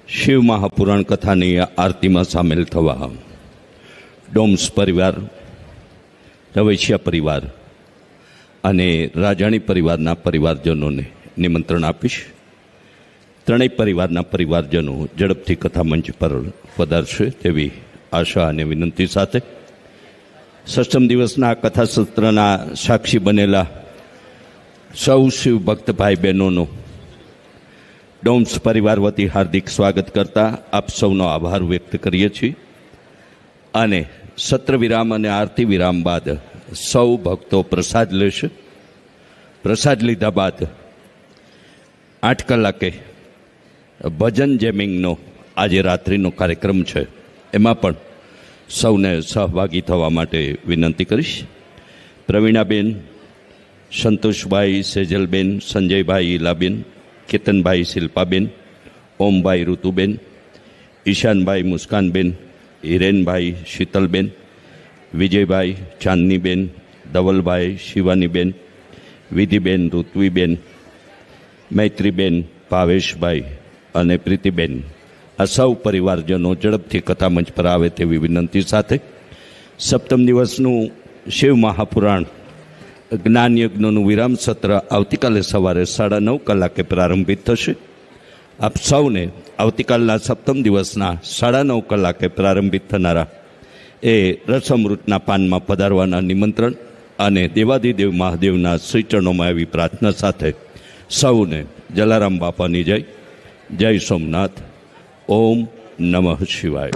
શિવ મહાપુરાણ કથાની આરતીમાં સામેલ થવા ડોમ્સ પરિવાર, રવૈશિયા પરિવાર અને રાજાણી પરિવારના પરિવારજનોને નિમંત્રણ આપીશ. ત્રણેય પરિવારના પરિવારજનો ઝડપથી કથા મંચ પર પધારશે તેવી આશા અને વિનંતી સાથે સષ્ટમ દિવસના કથા સત્રના સાક્ષી બનેલા સૌ શિવ ભક્ત ભાઈ બહેનોનો ડોમ્સ પરિવાર વતી હાર્દિક સ્વાગત કરતા આપ સૌનો આભાર વ્યક્ત કરીએ છીએ. અને સત્ર વિરામ અને આરતી વિરામ બાદ સૌ ભક્તો પ્રસાદ લેશે. પ્રસાદ લીધા બાદ 8 કલાકે ભજન જેમિંગનો આજે રાત્રિનો કાર્યક્રમ છે, એમાં પણ સૌને સહભાગી થવા માટે વિનંતી કરીશ. પ્રવીણાબેન, સંતોષભાઈ, સેજલબેન, સંજયભાઈ, ઈલાબેન, કેતનભાઈ, શિલ્પાબેન, ઓમભાઈ, ઋતુબેન, ઈશાનભાઈ, મુસ્કાનબેન, હિરેનભાઈ, શીતલબેન, વિજયભાઈ, ચાંદનીબેન, ધવલભાઈ, શિવાનીબેન, વિધિબેન, ઋત્વીબેન, મૈત્રીબેન, ભાવેશભાઈ અને પ્રીતિબેન, આ સૌ પરિવારજનો ઝડપથી કથા મંચ પર આવે તેવી વિનંતી સાથે સપ્તમ દિવસનું શિવ મહાપુરાણ જ્ઞાનયજ્ઞનું વિરામ સત્ર આવતીકાલે સવારે 9:30 કલાકે પ્રારંભિત થશે. આપ સૌને આવતીકાલના સપ્તમ દિવસના 9:30 કલાકે પ્રારંભિત થનારા એ રસઅમૃતના પાનમાં પધારવાના નિમંત્રણ અને દેવાધિદેવ મહાદેવના શ્રી ચરણોમાં આવી પ્રાર્થના સાથે સૌને જલારામ બાપાની જય. જય સોમનાથ. ઓમ નમઃ શિવાય.